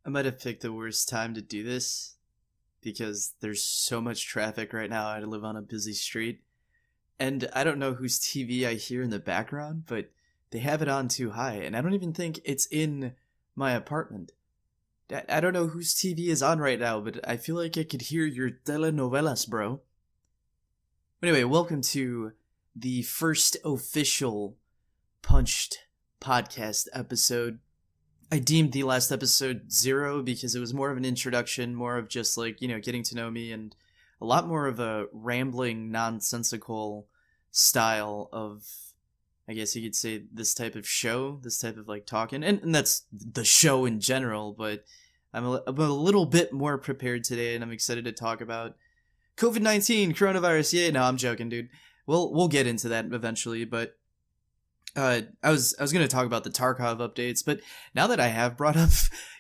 I might have picked the worst time to do this because there's so much traffic right now. I live on a busy street. And I don't know whose TV I hear in the background, but they have it on too high. And I don't even think it's in my apartment. I don't know whose TV is on right now, but I feel like I could hear your telenovelas, bro. Anyway, welcome to the first official Punched podcast episode. I deemed the last episode 0 because it was more of an introduction, more of just like, getting to know me, and a lot more of a rambling, nonsensical style of, I guess you could say, this type of show, this type of like talking, and that's the show in general, but I'm a little bit more prepared today, and I'm excited to talk about COVID-19, coronavirus. Yeah, no, I'm joking, dude. We'll get into that eventually, but I was going to talk about the Tarkov updates, but now that I have brought up,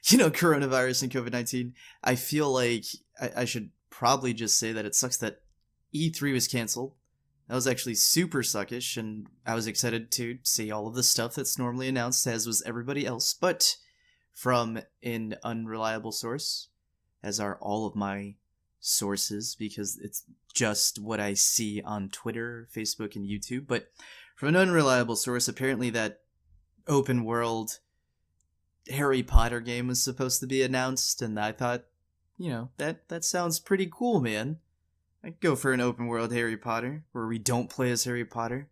coronavirus and COVID-19, I feel like I should probably just say that it sucks that E3 was canceled. That was actually super suckish, and I was excited to see all of the stuff that's normally announced, as was everybody else, but from an unreliable source, as are all of my sources, because it's just what I see on Twitter, Facebook, and YouTube, but from an unreliable source, apparently that open world Harry Potter game was supposed to be announced, and I thought, that sounds pretty cool, man. I'd go for an open world Harry Potter, where we don't play as Harry Potter.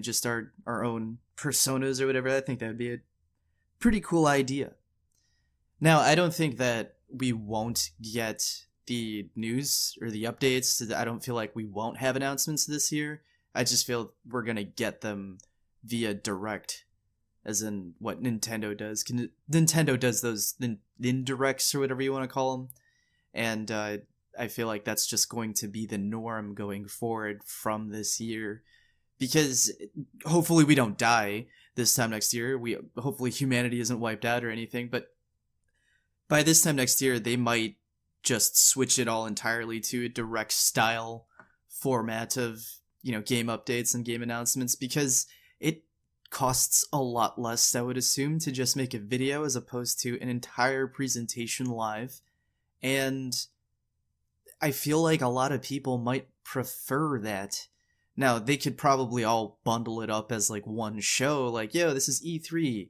Just our own personas or whatever. I think that would be a pretty cool idea. Now, I don't think that we won't get the news or the updates. I don't feel like we won't have announcements this year. I just feel we're going to get them via direct, as in what Nintendo does. Nintendo does those indirects or whatever you want to call them. And I feel like that's just going to be the norm going forward from this year. Because hopefully we don't die this time next year. Hopefully humanity isn't wiped out or anything. But by this time next year, they might just switch it all entirely to a direct style format of game updates and game announcements, because it costs a lot less, I would assume, to just make a video as opposed to an entire presentation live. And I feel like a lot of people might prefer that. Now, they could probably all bundle it up as like one show, like, yo, this is E3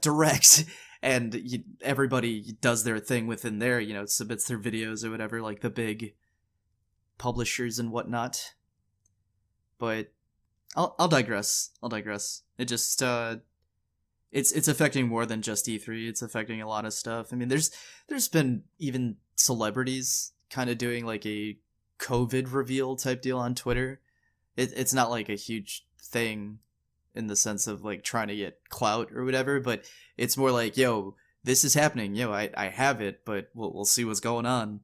direct, and everybody does their thing within there, submits their videos or whatever, like the big publishers and whatnot. But I'll digress. It just it's affecting more than just E3. It's affecting a lot of stuff. I mean, there's been even celebrities kind of doing like a COVID reveal type deal on Twitter. It's not like a huge thing in the sense of like trying to get clout or whatever, but it's more like, yo, this is happening. Yo, I have it, but we'll see what's going on.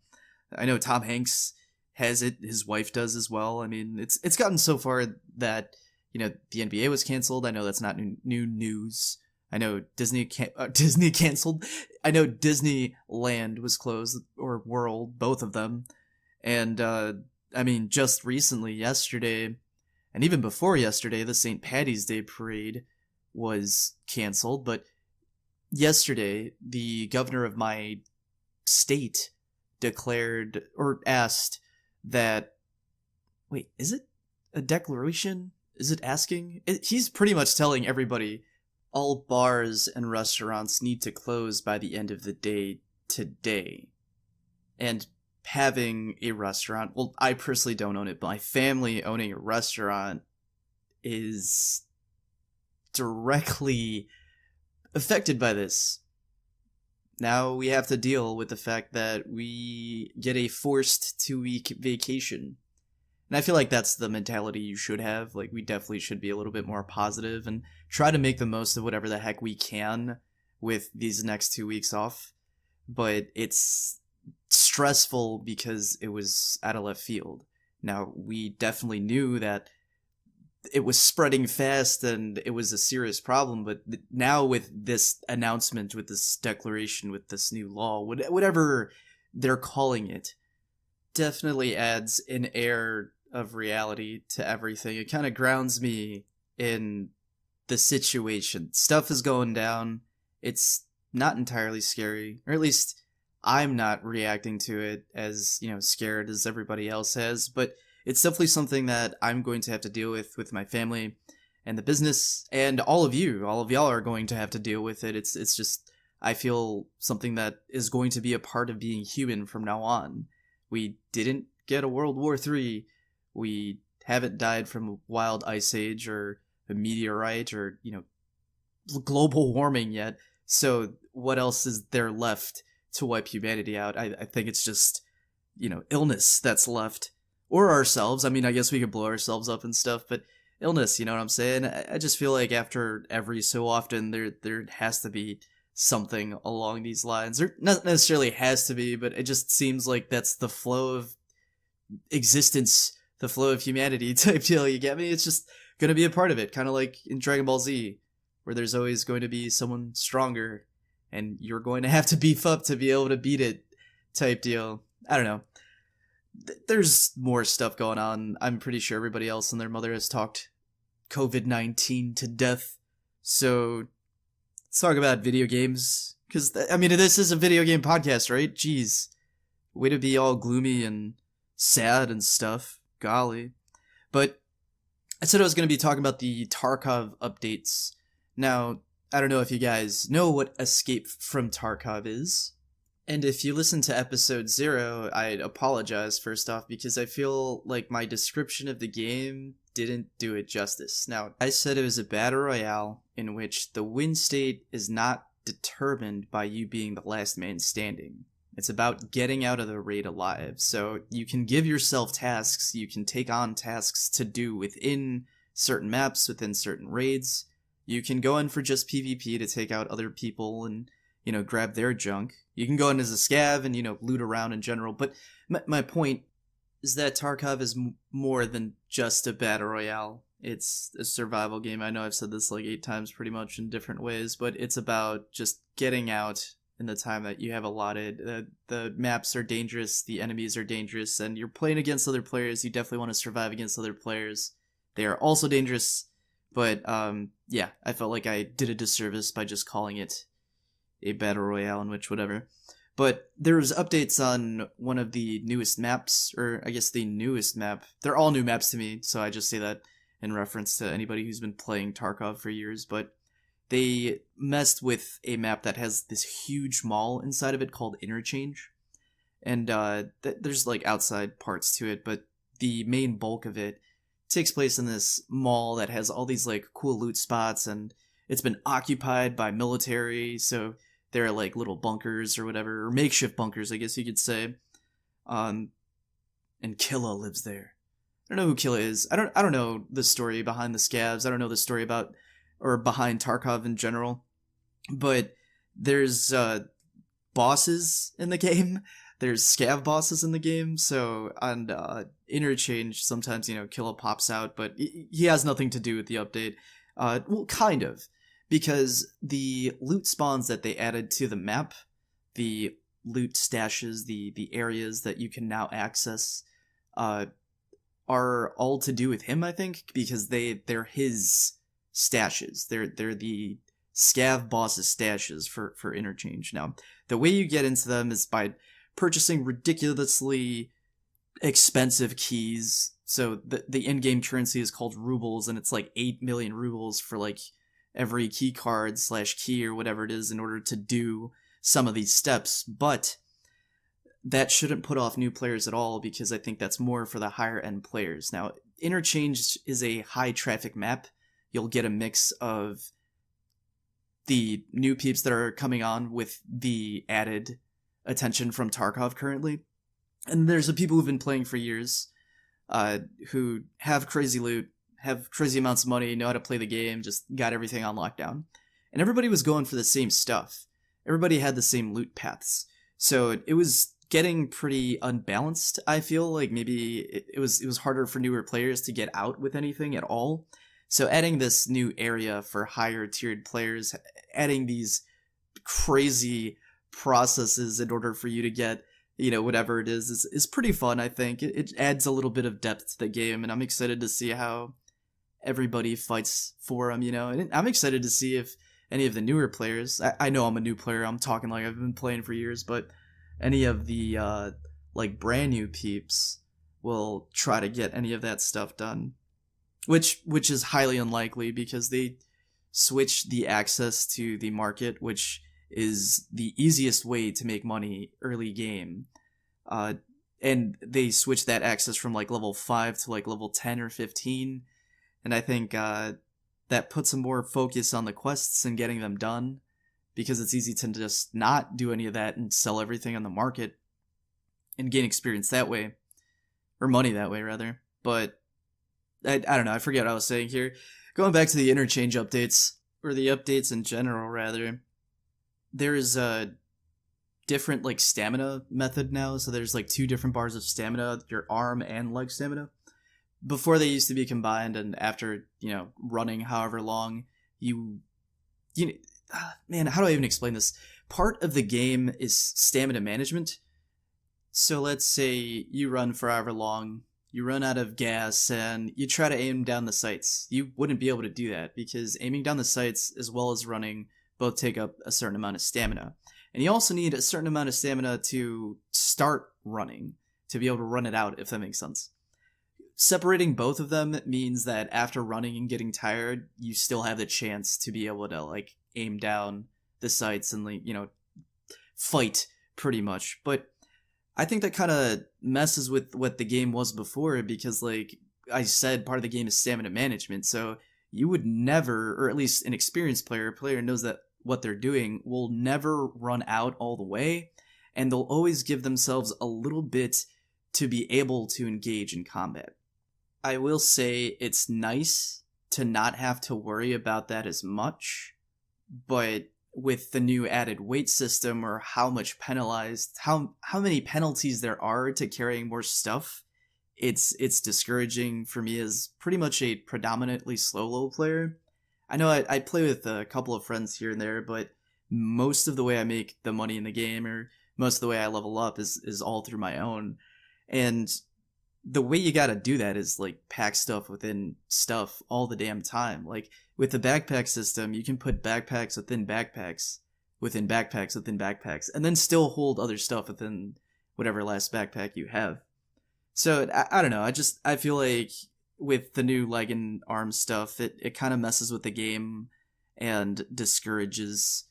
I know Tom Hanks has it, his wife does as well. I mean, it's gotten so far that, the NBA was canceled. I know that's not new news. I know Disney canceled. I know Disneyland was closed, or World, both of them. And, I mean, just recently, yesterday, and even before yesterday, the St. Paddy's Day parade was canceled. But yesterday, the governor of my state declared, or asked, that, wait, is it a declaration? Is it asking? He's pretty much telling everybody all bars and restaurants need to close by the end of the day today. And having a restaurant, well, I personally don't own it, but my family owning a restaurant is directly affected by this. Now we have to deal with the fact that we get a forced 2-week vacation. And I feel like that's the mentality you should have. Like, we definitely should be a little bit more positive and try to make the most of whatever the heck we can with these next 2 weeks off. But it's stressful because it was out of left field. Now, we definitely knew that it was spreading fast and it was a serious problem, but now with this announcement, with this declaration, with this new law, whatever they're calling it, definitely adds an air of reality to everything. It kind of grounds me in the situation. Stuff is going down. It's not entirely scary, or at least I'm not reacting to it as, scared as everybody else has, but it's definitely something that I'm going to have to deal with my family and the business, and all of you, all of y'all are going to have to deal with it. It's just, I feel something that is going to be a part of being human from now on. We didn't get a World War III. We haven't died from a wild ice age or a meteorite or, global warming yet. So what else is there left to wipe humanity out? I think it's just, illness that's left. Or ourselves. I mean, I guess we could blow ourselves up and stuff, but illness, you know what I'm saying? I just feel like after every so often there has to be something along these lines. There not necessarily has to be, but it just seems like that's the flow of existence, the flow of humanity type deal, you get me? It's just gonna be a part of it, kind of like in Dragon Ball Z, where there's always going to be someone stronger, and you're going to have to beef up to be able to beat it type deal. I don't know. There's more stuff going on. I'm pretty sure everybody else and their mother has talked COVID-19 to death. So let's talk about video games. Because, this is a video game podcast, right? Jeez. Way to be all gloomy and sad and stuff. Golly. But I said I was going to be talking about the Tarkov updates. Now, I don't know if you guys know what Escape from Tarkov is. And if you listen to episode 0, I'd apologize first off because I feel like my description of the game didn't do it justice. Now, I said it was a battle royale in which the win state is not determined by you being the last man standing. It's about getting out of the raid alive. So you can give yourself tasks, you can take on tasks to do within certain maps, within certain raids. You can go in for just PvP to take out other people and, grab their junk. You can go in as a scav and, loot around in general. But my point is that Tarkov is more than just a battle royale. It's a survival game. I know I've said this like 8 times pretty much in different ways, but it's about just getting out in the time that you have allotted. The maps are dangerous, the enemies are dangerous, and you're playing against other players. You definitely want to survive against other players. They are also dangerous, but yeah, I felt like I did a disservice by just calling it a battle royale in which whatever. But there's updates on one of the newest maps, or I guess the newest map. They're all new maps to me, so I just say that in reference to anybody who's been playing Tarkov for years, but they messed with a map that has this huge mall inside of it called Interchange. And there's like outside parts to it, but the main bulk of it takes place in this mall that has all these like cool loot spots, and it's been occupied by military, so there are like little bunkers or whatever, or makeshift bunkers, I guess you could say. And Killa lives there. I don't know who Killa is. I don't know the story behind the scavs. I don't know the story about or behind Tarkov in general. But there's bosses in the game. There's scav bosses in the game. So on Interchange, sometimes Killa pops out, but he has nothing to do with the update. Well, kind of. Because the loot spawns that they added to the map, the loot stashes, the areas that you can now access, are all to do with him, I think, because they're his stashes. They're the scav boss's stashes for Interchange. Now, the way you get into them is by purchasing ridiculously expensive keys. So the in-game currency is called rubles, and it's like 8 million rubles for like every key card / key or whatever it is in order to do some of these steps. But that shouldn't put off new players at all, because I think that's more for the higher end players. Now, Interchange is a high traffic map. You'll get a mix of the new peeps that are coming on with the added attention from Tarkov currently. And there's the people who've been playing for years, who have crazy loot, have crazy amounts of money, know how to play the game, just got everything on lockdown. And everybody was going for the same stuff. Everybody had the same loot paths. So it was getting pretty unbalanced, I feel like. Maybe it was harder for newer players to get out with anything at all. So adding this new area for higher tiered players, adding these crazy processes in order for you to get, whatever it is pretty fun, I think. It adds a little bit of depth to the game, and I'm excited to see how everybody fights for them, and I'm excited to see if any of the newer players, I know I'm a new player, I'm talking like I've been playing for years, but any of the like brand new peeps will try to get any of that stuff done, which is highly unlikely because they switch the access to the market, which is the easiest way to make money early game. And they switch that access from like level 5 to like level 10 or 15. And I think that puts a more focus on the quests and getting them done, because it's easy to just not do any of that and sell everything on the market and gain experience that way, or money that way rather. But I don't know, I forget what I was saying here. Going back to the interchange updates, or the updates in general rather, there's a different like stamina method now. So there's like 2 different bars of stamina, your arm and leg stamina. Before they used to be combined, and after, running however long, man, how do I even explain this? Part of the game is stamina management. So let's say you run for however long, you run out of gas, and you try to aim down the sights. You wouldn't be able to do that, because aiming down the sights as well as running both take up a certain amount of stamina. And you also need a certain amount of stamina to start running, to be able to run it out, if that makes sense. Separating both of them means that after running and getting tired, you still have the chance to be able to like aim down the sights and like, fight pretty much. But I think that kind of messes with what the game was before, because like I said, part of the game is stamina management. So you would never, or at least an experienced player, a player knows that what they're doing, will never run out all the way, and they'll always give themselves a little bit to be able to engage in combat. I will say it's nice to not have to worry about that as much, but with the new added weight system, or how much penalized, how many penalties there are to carrying more stuff, it's discouraging for me as pretty much a predominantly slow player. I know I play with a couple of friends here and there, but most of the way I make the money in the game, or most of the way I level up, is all through my own. And the way you gotta do that is like pack stuff within stuff all the damn time. Like with the backpack system, you can put backpacks within backpacks within backpacks within backpacks, and then still hold other stuff within whatever last backpack you have. So I don't know, I feel like with the new leg and arm stuff, it kind of messes with the game and discourages,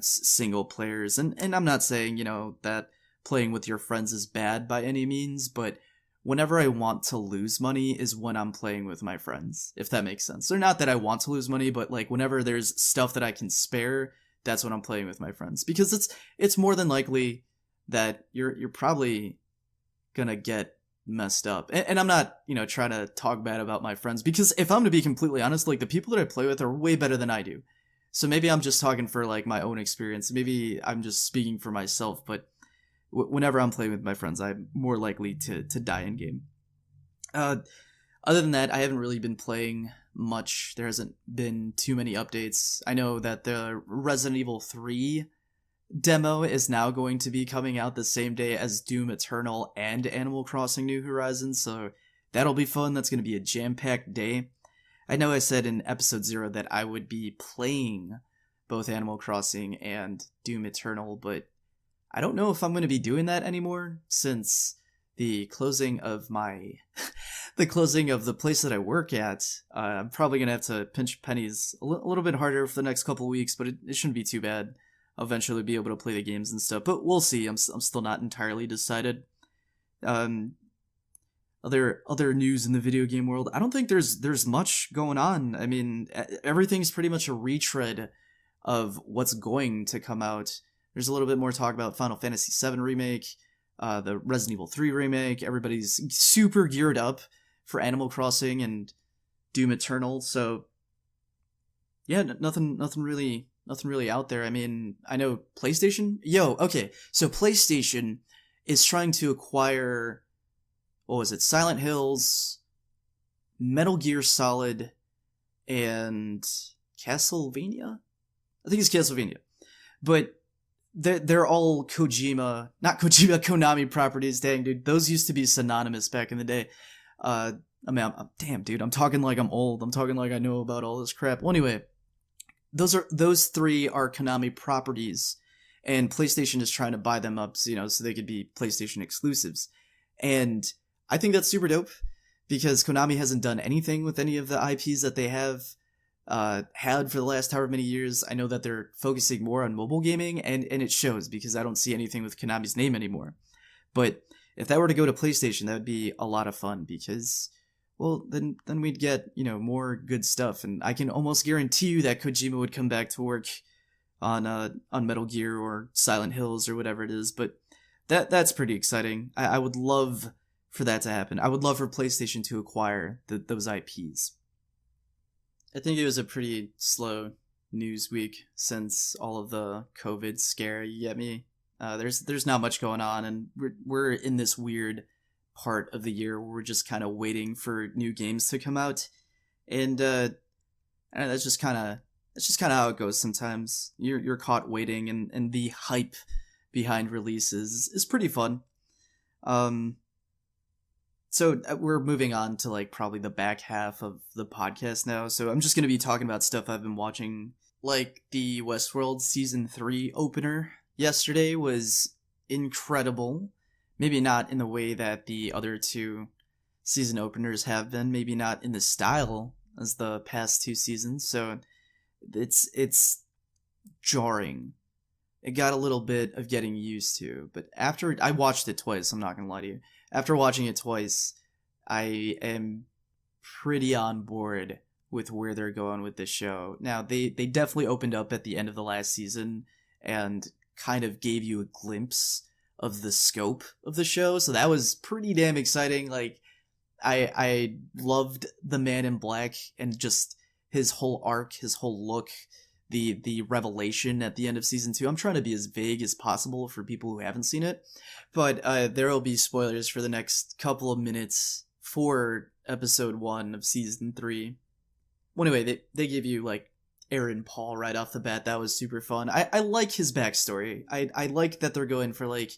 single players. And I'm not saying, that playing with your friends is bad by any means, but whenever I want to lose money is when I'm playing with my friends, if that makes sense. Or not that I want to lose money, but like whenever there's stuff that I can spare, that's when I'm playing with my friends. Because it's more than likely that you're probably gonna get messed up. And I'm not, trying to talk bad about my friends, because if I'm to be completely honest, like the people that I play with are way better than I do. So maybe I'm just talking for like my own experience. Maybe I'm just speaking for myself, but whenever I'm playing with my friends, I'm more likely to die in game. Other than that, I haven't really been playing much. There hasn't been too many updates. I know that the Resident Evil 3 demo is now going to be coming out the same day as Doom Eternal and Animal Crossing New Horizons, so that'll be fun. That's going to be a jam-packed day. I know I said in episode 0 that I would be playing both Animal Crossing and Doom Eternal, but I don't know if I'm going to be doing that anymore, since the closing of the place that I work at, I'm probably going to have to pinch pennies a little bit harder for the next couple of weeks, but it shouldn't be too bad. I'll eventually be able to play the games and stuff, but we'll see. I'm still not entirely decided. Other news in the video game world, I don't think there's much going on. I mean, everything's pretty much a retread of what's going to come out. There's a little bit more talk about Final Fantasy VII Remake, the Resident Evil 3 Remake. Everybody's super geared up for Animal Crossing and Doom Eternal, so yeah, nothing really out there. I mean, I know PlayStation? Okay, so PlayStation is trying to acquire, what was it, Silent Hills, Metal Gear Solid, and Castlevania? I think it's Castlevania. But they're all Konami properties. Dang, dude, those used to be synonymous back in the day. Damn, dude, I'm talking like I'm old. I'm talking like I know about all this crap. Well, anyway, those three are Konami properties, and PlayStation is trying to buy them up, so they could be PlayStation exclusives. And I think that's super dope because Konami hasn't done anything with any of the IPs that they have had for the last however many years. I know that they're focusing more on mobile gaming, and it shows because I don't see anything with Konami's name anymore. But if that were to go to PlayStation, that would be a lot of fun because, well, then we'd get, more good stuff. And I can almost guarantee you that Kojima would come back to work on Metal Gear or Silent Hills or whatever it is. But that's pretty exciting. I would love for that to happen. I would love for PlayStation to acquire those IPs. I think it was a pretty slow news week since all of the COVID scare, you get me? There's not much going on, and we're in this weird part of the year where we're just kind of waiting for new games to come out, and I don't know, that's just kind of how it goes sometimes. You're caught waiting, and the hype behind releases is pretty fun. So we're moving on to like probably the back half of the podcast now. So I'm just gonna be talking about stuff I've been watching, like the Westworld season 3 opener. Yesterday was incredible. Maybe not in the way that the other 2 season openers have been. Maybe not in the style as the past 2 seasons. So it's jarring. It got a little bit of getting used to. But after I watched it twice, I'm not gonna lie to you. After watching it twice, I am pretty on board with where they're going with this show. Now, they definitely opened up at the end of the last season and kind of gave you a glimpse of the scope of the show, so that was pretty damn exciting. Like, I loved the Man in Black and just his whole arc, his whole look, the revelation at the end of season 2. I'm trying to be as vague as possible for people who haven't seen it, but there will be spoilers for the next couple of minutes for episode 1 of season 3. Well, anyway, they give you like Aaron Paul right off the bat. That was super fun. I like his backstory. I like that they're going for like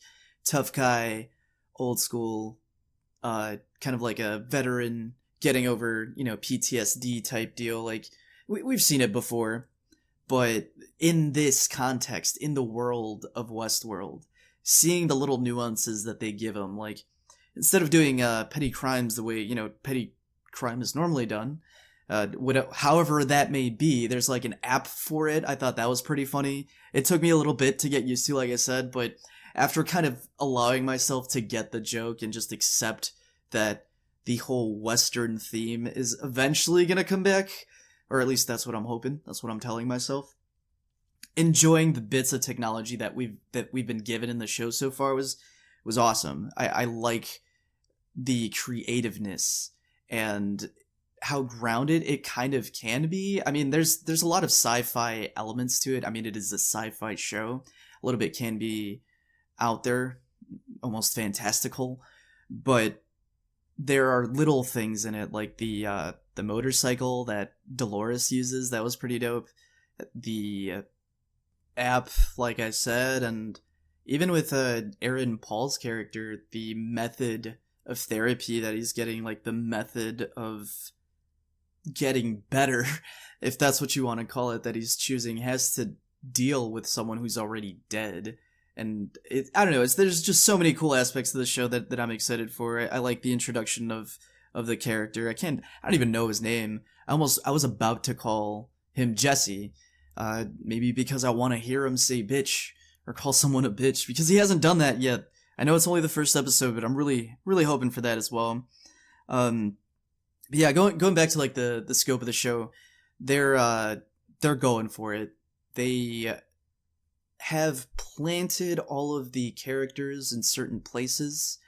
tough guy, old school, kind of like a veteran getting over, PTSD type deal. Like we've seen it before, but in this context, in the world of Westworld, seeing the little nuances that they give him, like instead of doing petty crimes the way petty crime is normally done. However that may be, there's like an app for it. I thought that was pretty funny. It took me a little bit to get used to, like I said, but after kind of allowing myself to get the joke and just accept that the whole Western theme is eventually gonna come back, or at least that's what I'm hoping. That's what I'm telling myself. Enjoying the bits of technology that we've been given in the show so far was awesome. I like the creativeness and how grounded it kind of can be. I mean, there's a lot of sci-fi elements to it. I mean, it is a sci-fi show. A little bit can be out there, almost fantastical, but there are little things in it, like the motorcycle that Dolores uses. That was pretty dope. The app, like I said, and even with Aaron Paul's character, the method of therapy that he's getting, like the method of getting better, if that's what you want to call it, that he's choosing, has to deal with someone who's already dead. And I don't know, there's just so many cool aspects of the show that I'm excited for. I like the introduction of the character. I don't even know his name. I was about to call him Jesse, maybe because I want to hear him say bitch or call someone a bitch, because he hasn't done that yet. I know it's only the first episode, but I'm really, really hoping for that as well. But yeah, going back to like the scope of the show, they're going for it. They have planted all of the characters in certain places,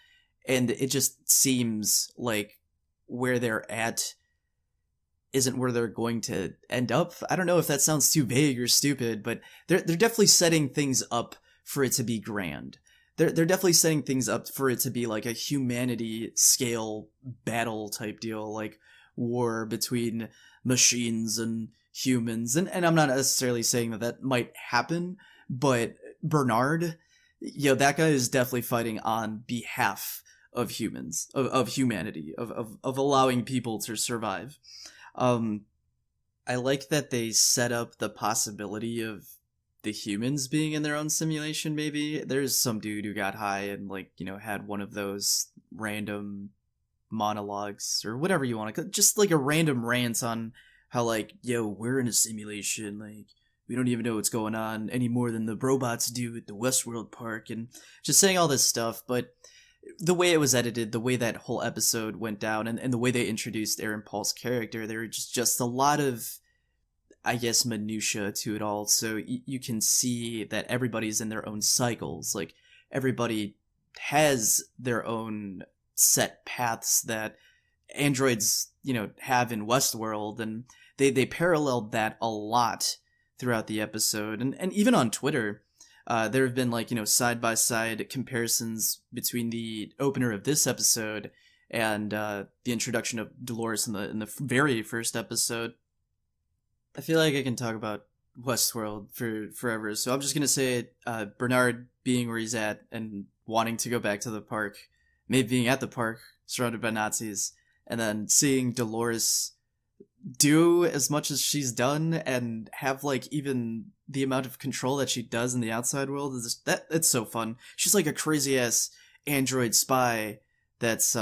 and it just seems like where they're at isn't where they're going to end up. I don't know if that sounds too vague or stupid, but they're definitely setting things up for it to be grand. They're definitely setting things up for it to be like a humanity scale battle type deal, like war between machines and humans. And I'm not necessarily saying that might happen, but Bernard, that guy is definitely fighting on behalf of humans, of humanity, of allowing people to survive. I I like that they set up the possibility of the humans being in their own simulation. Maybe there's some dude who got high and like had one of those random monologues or whatever you want to, just like a random rant on how like, yo, we're in a simulation, like we don't even know what's going on any more than the robots do at the Westworld park, and just saying all this stuff. But the way it was edited, the way that whole episode went down, and the way they introduced Aaron Paul's character, there were just a lot of, I guess, minutia to it all. So you can see that everybody's in their own cycles. Like everybody has their own set paths that androids, have in Westworld, and they paralleled that a lot throughout the episode, and even on Twitter. There have been like side-by-side comparisons between the opener of this episode and the introduction of Dolores in the very first episode. I feel like I can talk about Westworld for forever, so I'm just gonna say Bernard being where he's at and wanting to go back to the park, maybe being at the park surrounded by Nazis, and then seeing Dolores do as much as she's done and have like even the amount of control that she does in the outside world is it's so fun. She's like a crazy ass android spy that's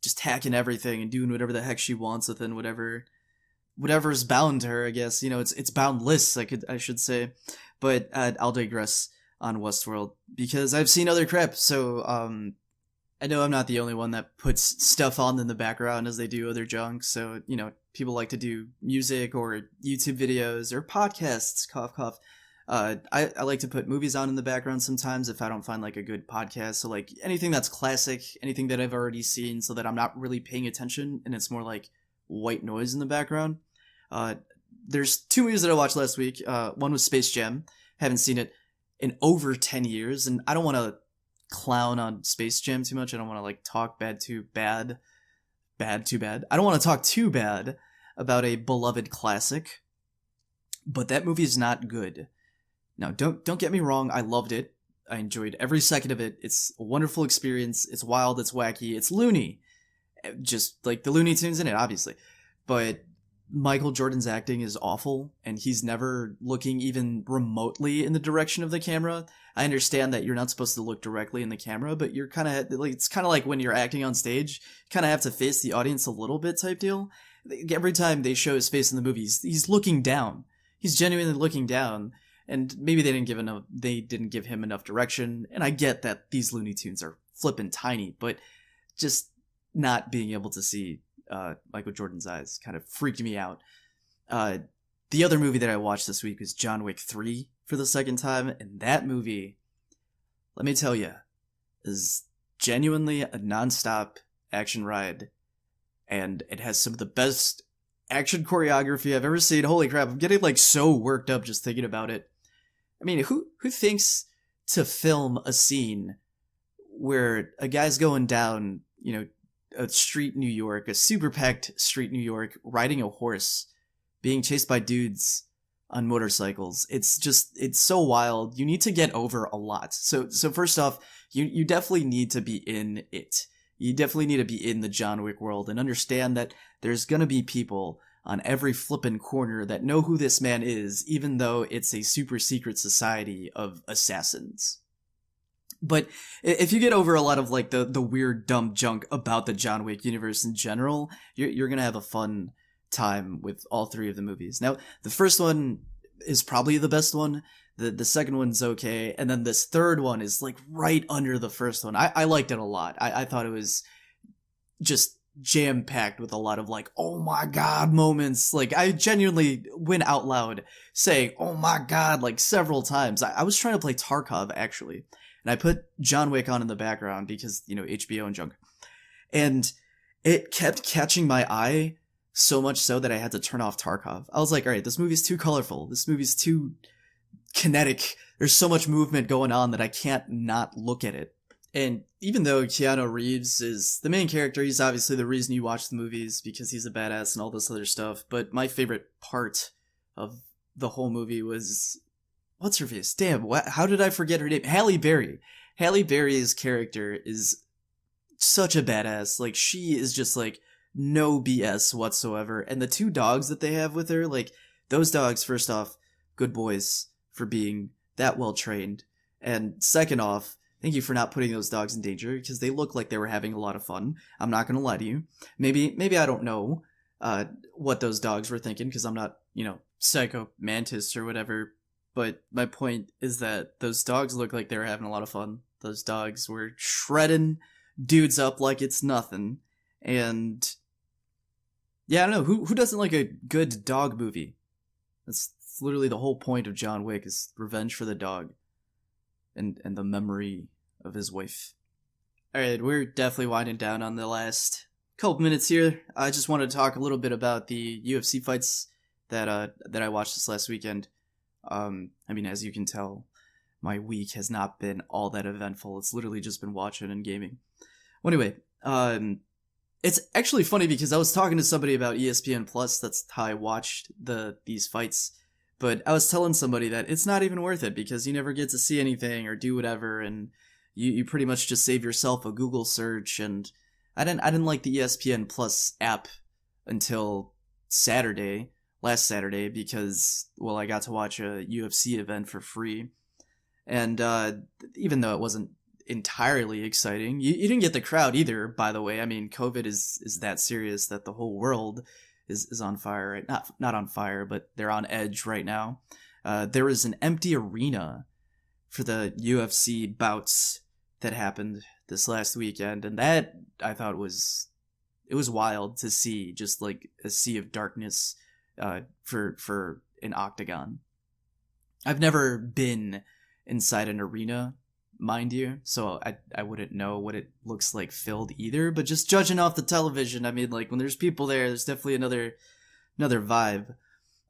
just hacking everything and doing whatever the heck she wants within whatever's bound to her, I guess. It's boundless, I should say. But I'll digress on Westworld because I've seen other crap, so I know I'm not the only one that puts stuff on in the background as they do other junk. So, people like to do music or YouTube videos or podcasts, cough, cough. I like to put movies on in the background sometimes if I don't find like a good podcast. So like anything that's classic, anything that I've already seen, so that I'm not really paying attention and it's more like white noise in the background. There's 2 movies that I watched last week. One was Space Jam. Haven't seen it in over 10 years, and I don't want to clown on Space Jam too much. I don't want to like talk too bad. I don't want to talk too bad about a beloved classic, but that movie is not good. Now, don't get me wrong. I loved it. I enjoyed every second of it. It's a wonderful experience. It's wild. It's wacky. It's loony, just like the Looney Tunes in it, obviously. But Michael Jordan's acting is awful, and he's never looking even remotely in the direction of the camera. I understand that you're not supposed to look directly in the camera, but you're kind of like, it's kind of like when you're acting on stage, you kind of have to face the audience a little bit type deal. Every time they show his face in the movies, he's looking down. He's genuinely looking down, and maybe they didn't give him enough direction. And I get that these Looney Tunes are flippin' tiny, but just not being able to see Michael Jordan's eyes kind of freaked me out. The other movie that I watched this week was John Wick 3 for the second time, and that movie, let me tell you, is genuinely a non-stop action ride, and it has some of the best action choreography I've ever seen. Holy crap, I'm getting like so worked up just thinking about it. I mean, who thinks to film a scene where a guy's going down, a street New York, a super packed street New York, riding a horse, being chased by dudes on motorcycles. It's so wild. You need to get over a lot. So first off, you definitely need to be in it. You definitely need to be in the John Wick world and understand that there's gonna be people on every flippin' corner that know who this man is, even though it's a super secret society of assassins. But if you get over a lot of like the weird dumb junk about the John Wick universe in general, you're gonna have a fun time with all 3 of the movies. Now, the first one is probably the best one. The second one's okay, and then this third one is like right under the first one. I liked it a lot. I thought it was just jam-packed with a lot of like, oh my god moments. Like, I genuinely went out loud saying, oh my god, like several times. I was trying to play Tarkov, actually, and I put John Wick on in the background because, HBO and junk. And it kept catching my eye so much so that I had to turn off Tarkov. I was like, all right, this movie's too colorful. This movie's too kinetic. There's so much movement going on that I can't not look at it. And even though Keanu Reeves is the main character, he's obviously the reason you watch the movies because he's a badass and all this other stuff. But my favorite part of the whole movie was, what's her face? Damn, how did I forget her name? Halle Berry. Halle Berry's character is such a badass. Like, she is just like no BS whatsoever. And the two dogs that they have with her, like, those dogs, first off, good boys for being that well trained. And second off, thank you for not putting those dogs in danger, because they look like they were having a lot of fun. I'm not gonna lie to you. Maybe I don't know what those dogs were thinking, because I'm not, psycho mantis or whatever. But my point is that those dogs look like they were having a lot of fun. Those dogs were shredding dudes up like it's nothing. And yeah, I don't know, who doesn't like a good dog movie? That's literally the whole point of John Wick, is revenge for the dog and the memory of his wife. Alright, we're definitely winding down on the last couple minutes here. I just wanted to talk a little bit about the UFC fights that I watched this last weekend. As you can tell, my week has not been all that eventful. It's literally just been watching and gaming. Well, anyway, it's actually funny because I was talking to somebody about ESPN Plus. That's how I watched these fights. But I was telling somebody that it's not even worth it, because you never get to see anything or do whatever, and you pretty much just save yourself a Google search. And I didn't like the ESPN Plus app until last Saturday, because, well, I got to watch a UFC event for free. And even though it wasn't entirely exciting, you didn't get the crowd either, by the way. I mean, COVID is that serious that the whole world is on fire, right? Not on fire, but they're on edge right now. There was an empty arena for the UFC bouts that happened this last weekend, and that, I thought, it was wild to see, just like a sea of darkness for an octagon. I've never been inside an arena, mind you, so I wouldn't know what it looks like filled either, but just judging off the television, I mean, like, when there's people there's definitely another vibe.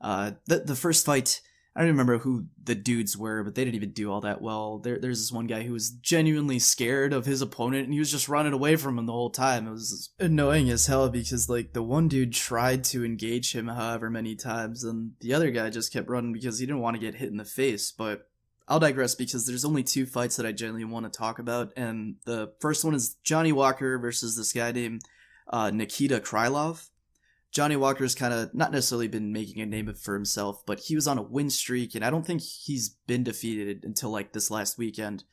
The first fight, I don't remember who the dudes were, but they didn't even do all that well. There's this one guy who was genuinely scared of his opponent, and he was just running away from him the whole time. It was annoying as hell, because, like, the one dude tried to engage him however many times, and the other guy just kept running because he didn't want to get hit in the face. But I'll digress, because there's only two fights that I genuinely want to talk about, and the first one is Johnny Walker versus this guy named Nikita Krylov. Johnny Walker's kind of not necessarily been making a name for himself, but he was on a win streak, and I don't think he's been defeated until, like, this last weekend.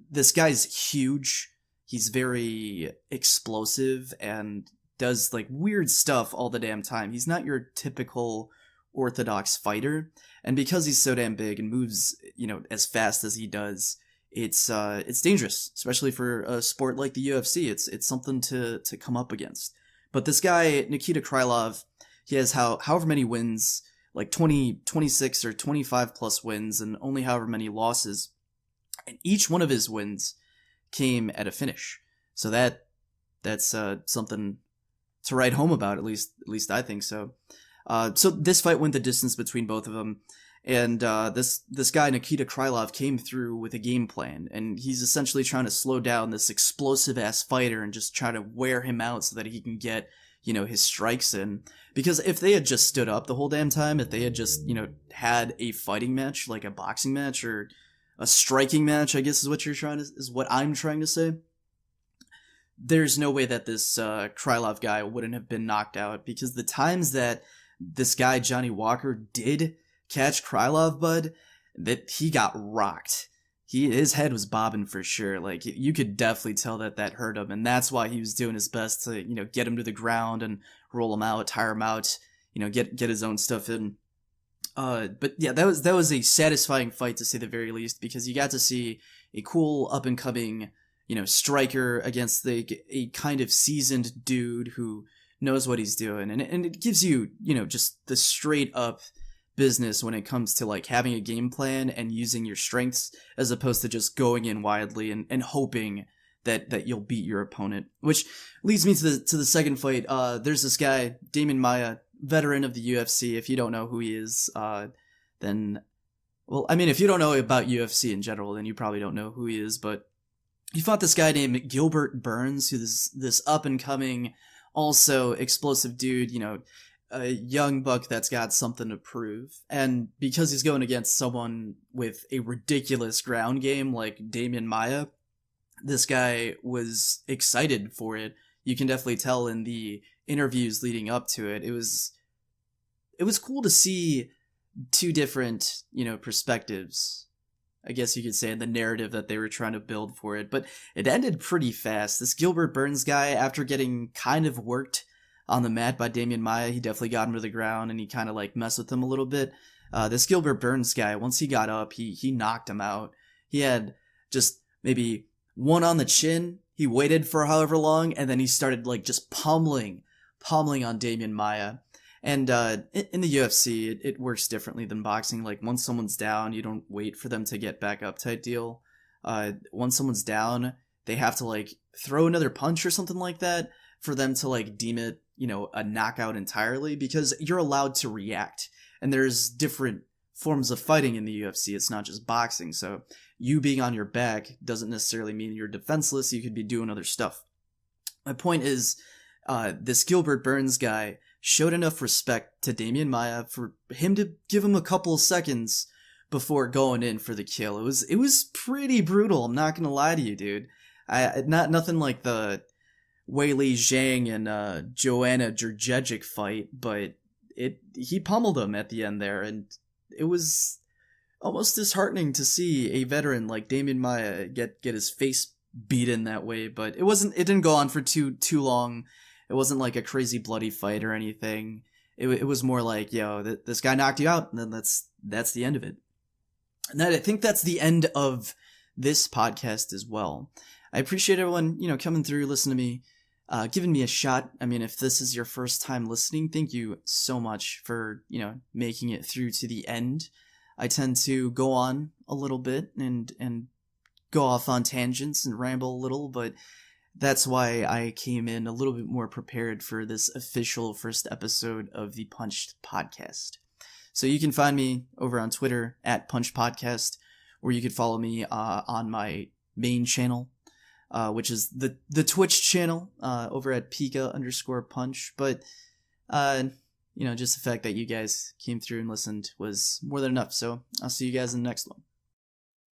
This guy's huge. He's very explosive and does, like, weird stuff all the damn time. He's not your typical orthodox fighter, and because he's so damn big and moves, as fast as he does, it's dangerous, especially for a sport like the UFC. It's something to come up against. But this guy, Nikita Krylov, he has however many wins, like 20, 26 or 25 plus wins, and only however many losses. And each one of his wins came at a finish. So that's something to write home about, at least I think so. So this fight went the distance between both of them. And this guy, Nikita Krylov, came through with a game plan, and he's essentially trying to slow down this explosive-ass fighter and just try to wear him out so that he can get, his strikes in. Because if they had just stood up the whole damn time, if they had just, had a fighting match, like a boxing match or a striking match, I guess is what I'm trying to say, there's no way that this Krylov guy wouldn't have been knocked out, because the times that this guy, Johnny Walker, did catch Krylov, bud, that he got rocked. His head was bobbing for sure. Like, you could definitely tell that hurt him, and that's why he was doing his best to, get him to the ground and roll him out, tire him out, get his own stuff in. But yeah, that was a satisfying fight, to say the very least, because you got to see a cool up and coming, striker against a kind of seasoned dude who knows what he's doing, and it gives you, just the straight up business when it comes to, like, having a game plan and using your strengths, as opposed to just going in wildly and hoping that you'll beat your opponent. Which leads me to the second fight. There's this guy, Damian Maia, veteran of the UFC. If you don't know who he is, then, well, I mean, if you don't know about UFC in general, then you probably don't know who he is, but he fought this guy named Gilbert Burns, who's this up-and-coming, also explosive dude, a young buck that's got something to prove. And because he's going against someone with a ridiculous ground game like Damian Maia, this guy was excited for it. you can definitely tell in the interviews leading up to it. It was cool to see two different, perspectives, I guess you could say, in the narrative that they were trying to build for it. But it ended pretty fast. This Gilbert Burns guy, after getting kind of worked on the mat by Damian Maya, he definitely got him to the ground and he kind of like messed with him a little bit. This Gilbert Burns guy, once he got up, he knocked him out. He had just maybe one on the chin. He waited for however long, and then he started like just pummeling on Damian Maya. And in the UFC, it works differently than boxing. Like, once someone's down, you don't wait for them to get back up type deal. Once someone's down, they have to like throw another punch or something like that for them to like deem it, a knockout entirely, because you're allowed to react. And there's different forms of fighting in the UFC. It's not just boxing. So you being on your back doesn't necessarily mean you're defenseless. You could be doing other stuff. My point is, this Gilbert Burns guy showed enough respect to Damian Maya for him to give him a couple of seconds before going in for the kill. It was pretty brutal. I'm not gonna lie to you, dude. Nothing like the Weili Zhang and Joanna Jędrzejczyk fight, but he pummeled him at the end there, and it was almost disheartening to see a veteran like Damian Maya get his face beaten that way. But it didn't go on for too long. It wasn't like a crazy bloody fight or anything. It was more like, this guy knocked you out, and then that's the end of it. And I think that's the end of this podcast as well. I appreciate everyone, coming through, listening to me, giving me a shot. I mean, if this is your first time listening, thank you so much for, making it through to the end. I tend to go on a little bit and go off on tangents and ramble a little, but that's why I came in a little bit more prepared for this official first episode of the Punched Podcast. So you can find me over on Twitter at Punch Podcast, or you could follow me on my main channel, which is the Twitch channel over at Pika_Punch. But just the fact that you guys came through and listened was more than enough. So I'll see you guys in the next one.